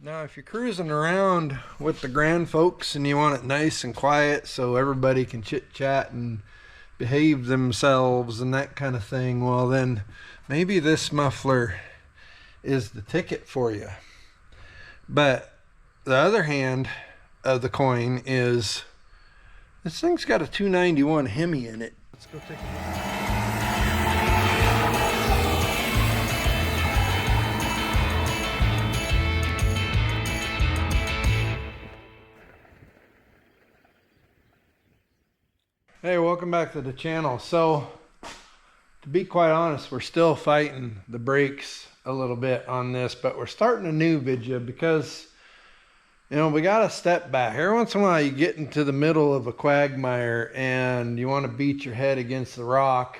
Now, if you're cruising around with the grand folks and you want it nice and quiet so everybody can chit chat and behave themselves and that kind of thing, well then maybe this muffler is the ticket for you. But the other hand of the coin is this thing's got a 291 Hemi in it. Let's go take a look. Hey, welcome back to the channel. So, to be quite honest, we're still fighting the brakes a little bit on this, but we're starting a new video because, you know, we got to step back. Every once in a while you get into the middle of a quagmire and you want to beat your head against the rock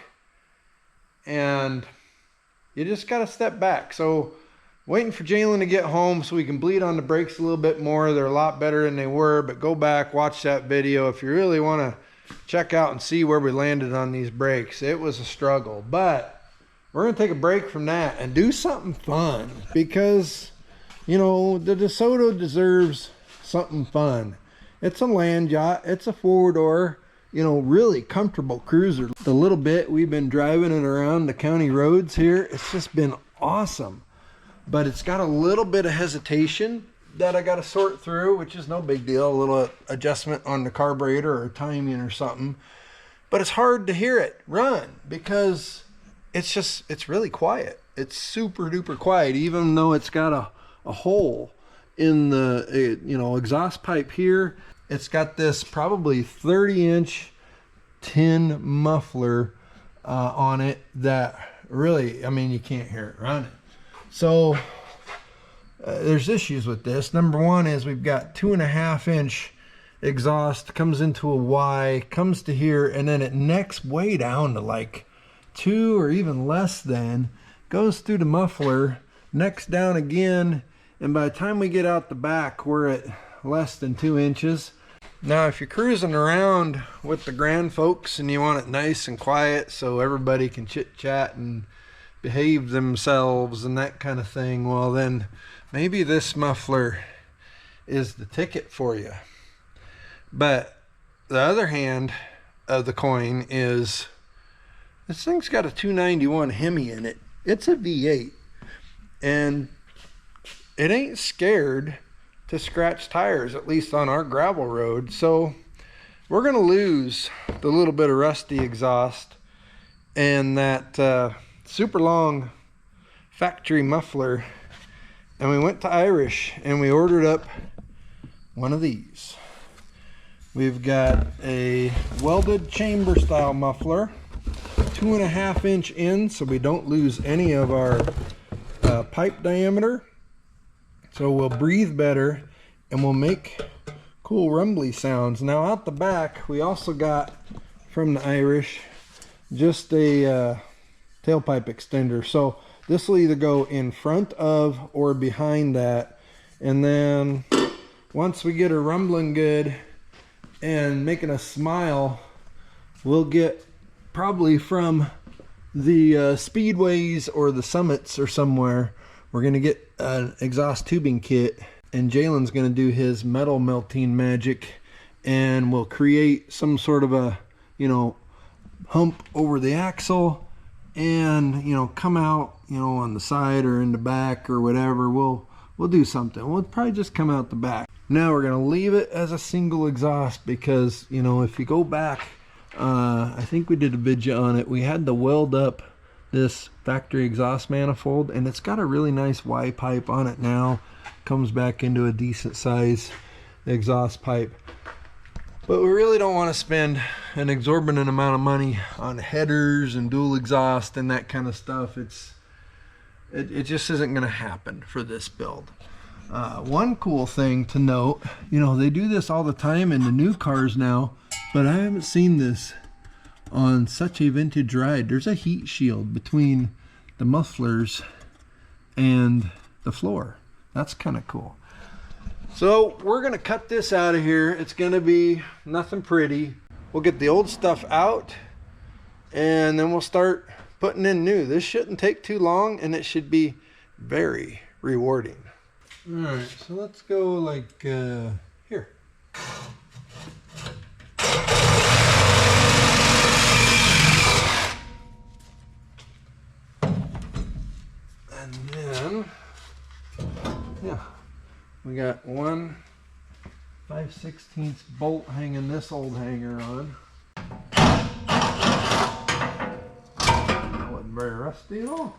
and you just got to step back. So, waiting for Jalen to get home so we can bleed on the brakes a little bit more. They're a lot better than they were, but go back, watch that video if you really want to check out and see where we landed on these brakes. It was a struggle, but we're going to take a break from that and do something fun because, you know, the DeSoto deserves something fun. It's a land yacht. It's a four-door, you know, really comfortable cruiser. The little bit we've been driving it around the county roads here, it's just been awesome. But it's got a little bit of hesitation that I got to sort through, which is no big deal. A little adjustment on the carburetor or timing or something. But it's hard to hear it run because it's really quiet. It's super duper quiet, even though it's got a hole in the you know, exhaust pipe here. It's got this probably 30-inch tin muffler on it that really, I mean, you can't hear it running. So there's issues with this. Number one is we've got 2.5-inch exhaust, comes into a Y, comes to here, and then it necks way down to like 2 or even less than, goes through the muffler, necks down again, and by the time we get out the back, we're at less than 2 inches. Now, if you're cruising around with the grand folks and you want it nice and quiet so everybody can chit chat and behave themselves and that kind of thing, well then maybe this muffler is the ticket for you. But the other hand of the coin is this thing's got a 291 Hemi in it. It's a V8 and it ain't scared to scratch tires, at least on our gravel road. So we're gonna lose the little bit of rusty exhaust and that super long factory muffler. And we went to Irish and we ordered up one of these. We've got a welded chamber style muffler, 2.5-inch in, so we don't lose any of our pipe diameter. So we'll breathe better and we'll make cool rumbly sounds. Now out the back, we also got from the Irish just a tailpipe extender. So this will either go in front of or behind that. And then once we get her rumbling good and making us smile, we'll get probably from the speedways or the summits or somewhere, we're going to get an exhaust tubing kit. And Jalen's going to do his metal melting magic and we'll create some sort of a, you know, hump over the axle and, you know, come out, you know, on the side or in the back or whatever. We'll do something. We'll probably just come out the back. Now we're going to leave it as a single exhaust because, you know, if you go back, I think we did a video on it. We had to weld up this factory exhaust manifold and it's got a really nice Y pipe on it now. Comes back into a decent size exhaust pipe. But we really don't want to spend an exorbitant amount of money on headers and dual exhaust and that kind of stuff. It just isn't going to happen for this build. One cool thing to note, you know, they do this all the time in the new cars now, but I haven't seen this on such a vintage ride. There's a heat shield between the mufflers and the floor. That's kind of cool. So we're going to cut this out of here. It's going to be nothing pretty. We'll get the old stuff out and then we'll start putting in new. This shouldn't take too long and it should be very rewarding. Alright, so let's go like here. And then, yeah, we got one 5/16 bolt hanging this old hanger on. That wasn't very rusty at all.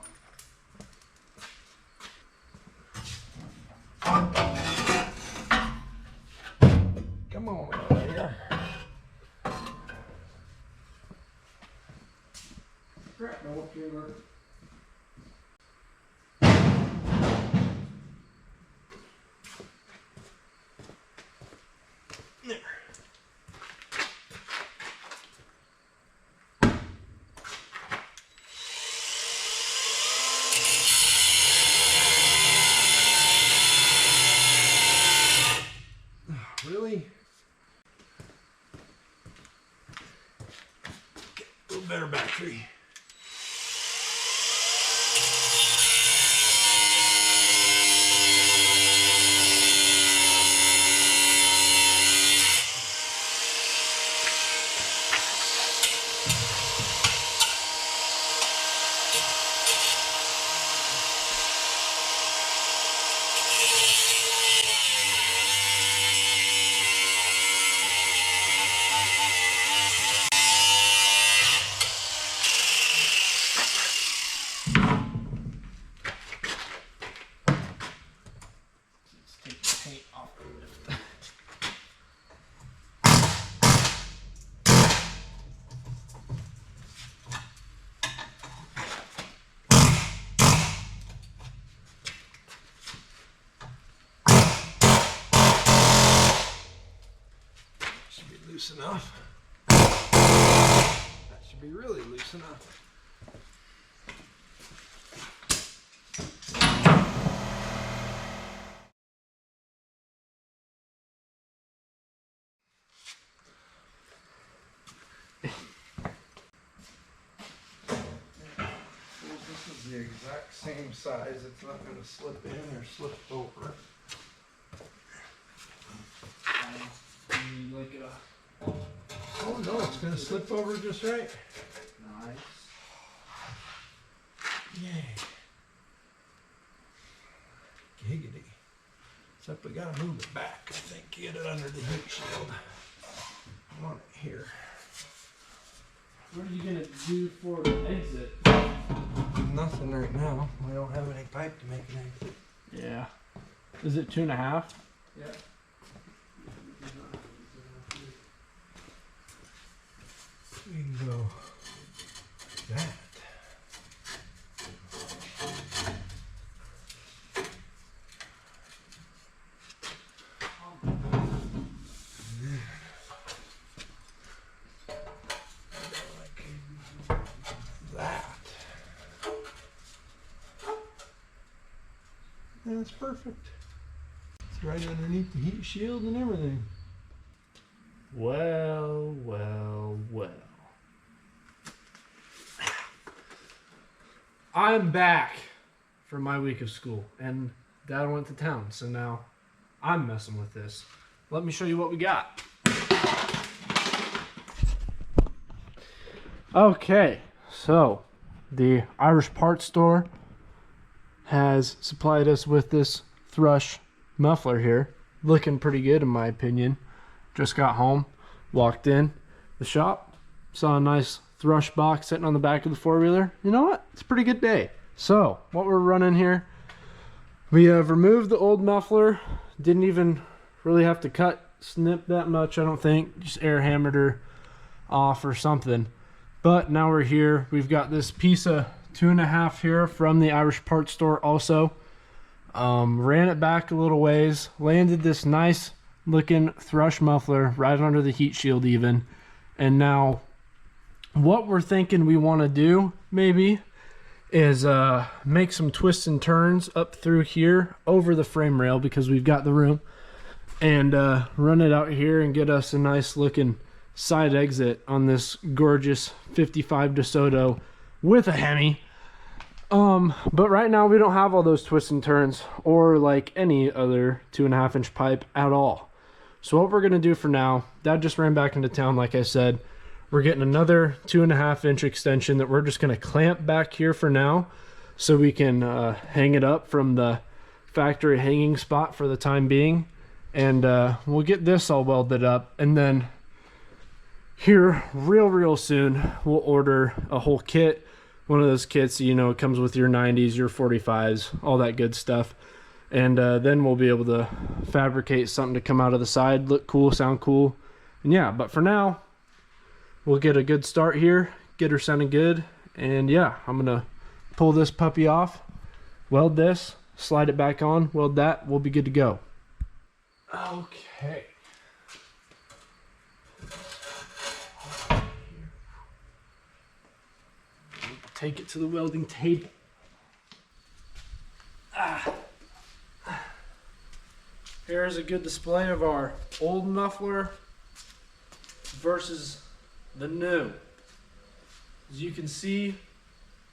Come on over here. Crap, no trailer. There. Really? Get a little better battery. Loose enough. That should be really loose enough. This is the exact same size. It's not going to slip in or slip over. Like a Oh no, it's going to slip over just right. nice. Yay. Giggity. Except we got to move it back, I think, get it under the heat shield. I want it here. What are you gonna do for the exit? Nothing right now. I don't have any pipe to make an exit. Yeah. Is it 2.5? Yeah. We can go like that. That's perfect. It's right underneath the heat shield and everything. Well, well, well. I'm back from my week of school, and Dad went to town, so now I'm messing with this. Let me show you what we got. Okay, so the Irish parts store has supplied us with this thrush muffler here. Looking pretty good in my opinion. Just got home, walked in the shop, saw a nice thrush box sitting on the back of the four-wheeler. You know what? It's a pretty good day. So what we're running here, we have removed the old muffler. Didn't even really have to snip that much, I don't think. Just air hammered her off or something. But now we're here. We've got this piece of 2.5 here from the Irish parts store also. Ran it back a little ways, landed this nice looking thrush muffler right under the heat shield even. And now what we're thinking we want to do maybe is make some twists and turns up through here over the frame rail because we've got the room, and run it out here and get us a nice looking side exit on this gorgeous 55 DeSoto with a Hemi. But right now we don't have all those twists and turns or like any other 2.5-inch pipe at all. So what we're gonna do for now, Dad just ran back into town, like I said. We're getting another 2.5-inch extension that we're just gonna clamp back here for now, so we can hang it up from the factory hanging spot for the time being, and we'll get this all welded up, and then here real soon we'll order a whole kit, one of those kits, you know, it comes with your 90s, your 45s, all that good stuff, and then we'll be able to fabricate something to come out of the side, look cool, sound cool, and yeah. But for now, we'll get a good start here, get her sounding good, and yeah, I'm gonna pull this puppy off, weld this, slide it back on, weld that, we'll be good to go. Okay. Take it to the welding table. Here's a good display of our old muffler versus the new. As you can see,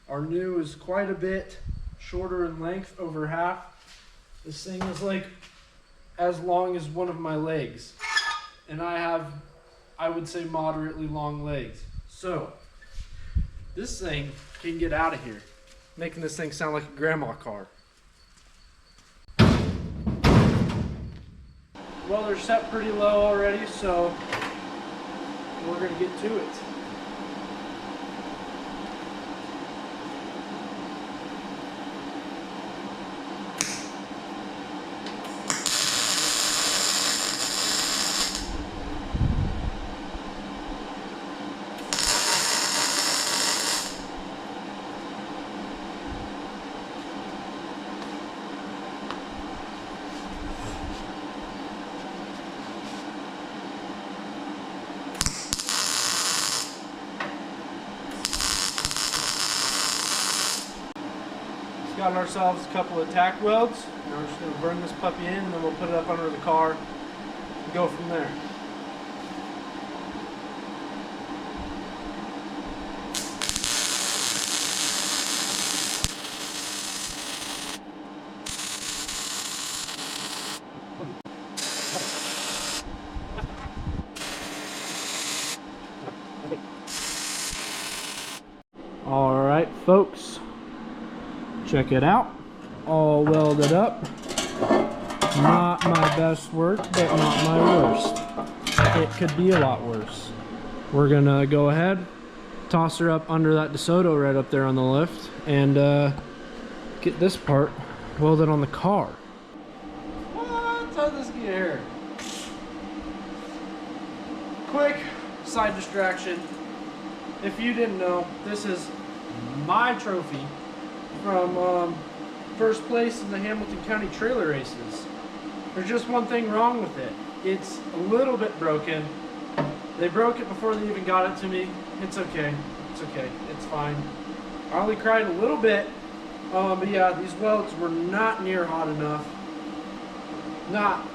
our new is quite a bit shorter in length, over half. This thing is like as long as one of my legs, and I have, I would say, moderately long legs. So this thing can get out of here, making this thing sound like a grandma car. Well, they're set pretty low already, so we're gonna get to it. Got ourselves a couple of tack welds. Now we're just going to burn this puppy in, and then we'll put it up under the car and go from there. All right, folks. Check it out, all welded up. Not my best work, but not my worst. It could be a lot worse. We're gonna go ahead, toss her up under that DeSoto right up there on the lift, and get this part welded on the car. What? How'd this get here? Quick side distraction. If you didn't know, this is my trophy from first place in the Hamilton County trailer races. There's just one thing wrong with it. It's a little bit broken. They broke it before they even got it to me. It's okay. It's okay. It's fine. I only cried a little bit. But yeah, these welds were not near hot enough. Not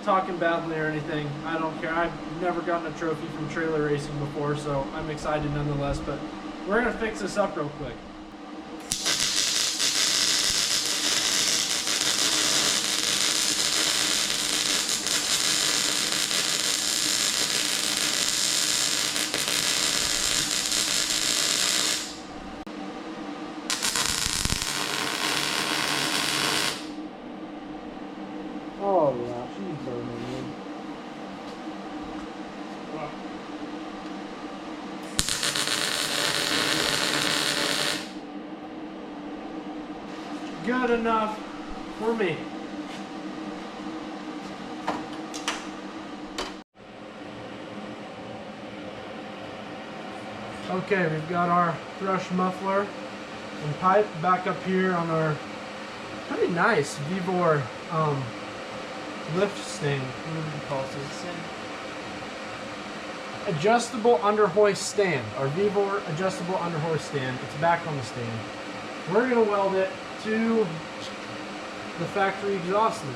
talking badly or anything. I don't care. I've never gotten a trophy from trailer racing before, so I'm excited nonetheless. But we're gonna fix this up real quick. Oh yeah, she's burning me. Good enough for me. Okay, we've got our thrush muffler and pipe back up here on our pretty nice Vivor lift stand. What do you call this? Adjustable underhoist stand. Our Vivor adjustable underhoist stand. It's back on the stand. We're gonna weld it to the factory exhaust now.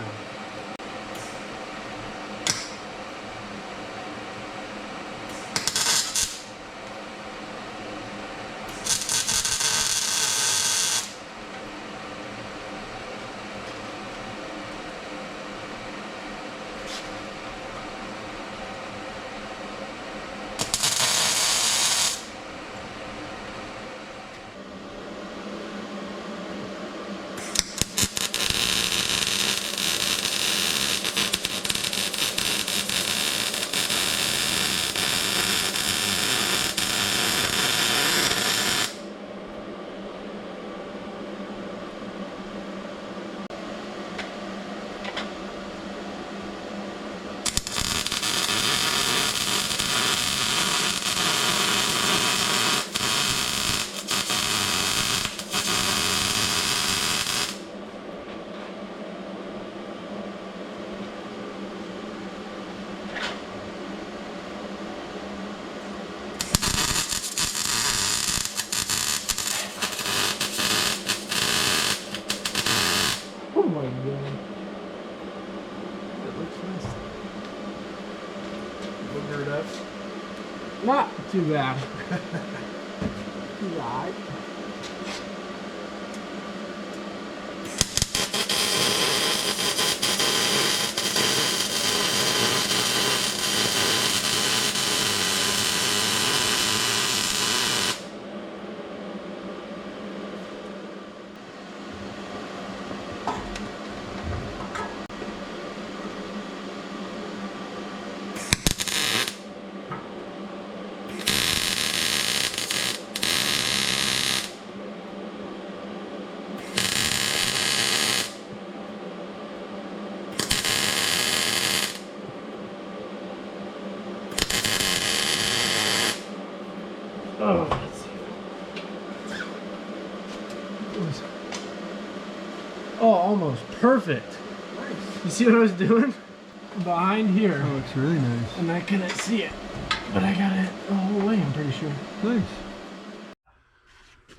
bad? Not too bad. Right. Oh, let's see. Oh, almost perfect. Nice. You see what I was doing? Behind here. That looks really nice. And I couldn't see it. But I got it the whole way, I'm pretty sure. Nice.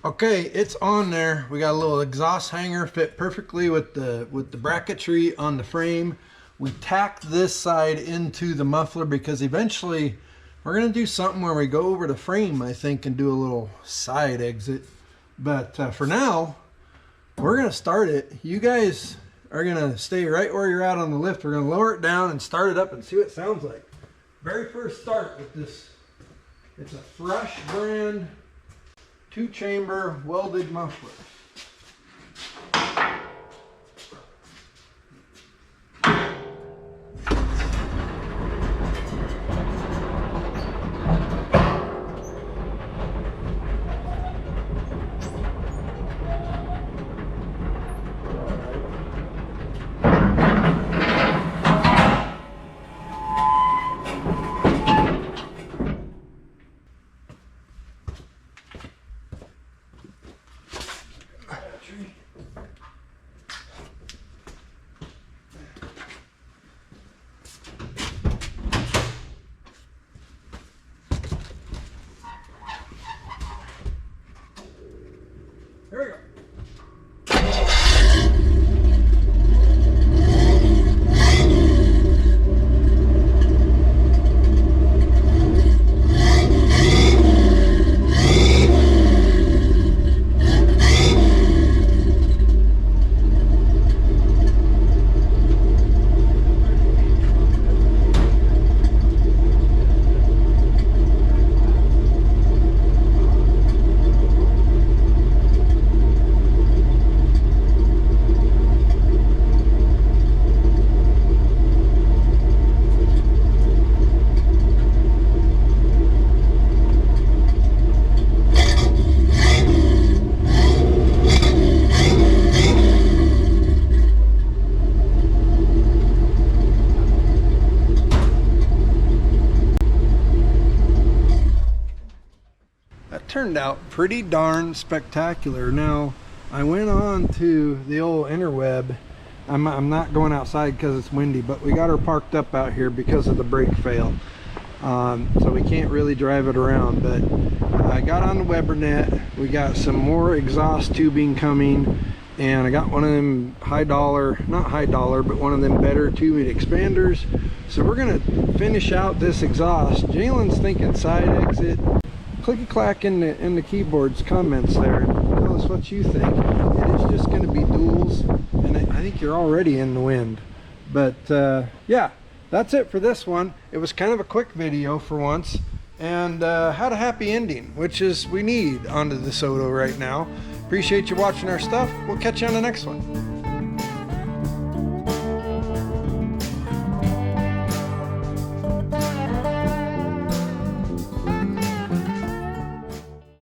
Okay, it's on there. We got a little exhaust hanger, fit perfectly with the bracketry on the frame. We tacked this side into the muffler because eventually we're gonna do something where we go over the frame, I think, and do a little side exit. But for now, we're gonna start it. You guys are gonna stay right where you're at on the lift. We're gonna lower it down and start it up and see what it sounds like. Very first start with this. It's a Fresh brand 2-chamber welded muffler. Here we go. Turned out pretty darn spectacular. Now I went on to the old interweb. I'm not going outside because it's windy, but we got her parked up out here because of the brake fail, so we can't really drive it around. But I got on the WeberNet. We got some more exhaust tubing coming, and I got one of them not high dollar, but one of them better tubing expanders. So we're gonna finish out this exhaust. Jalen's thinking side exit. Clicky-clack in the keyboard's comments there. Tell us what you think. It is just going to be duals, and I think you're already in the wind. But yeah, that's it for this one. It was kind of a quick video for once, and had a happy ending, which is we need onto the DeSoto right now. Appreciate you watching our stuff. We'll catch you on the next one.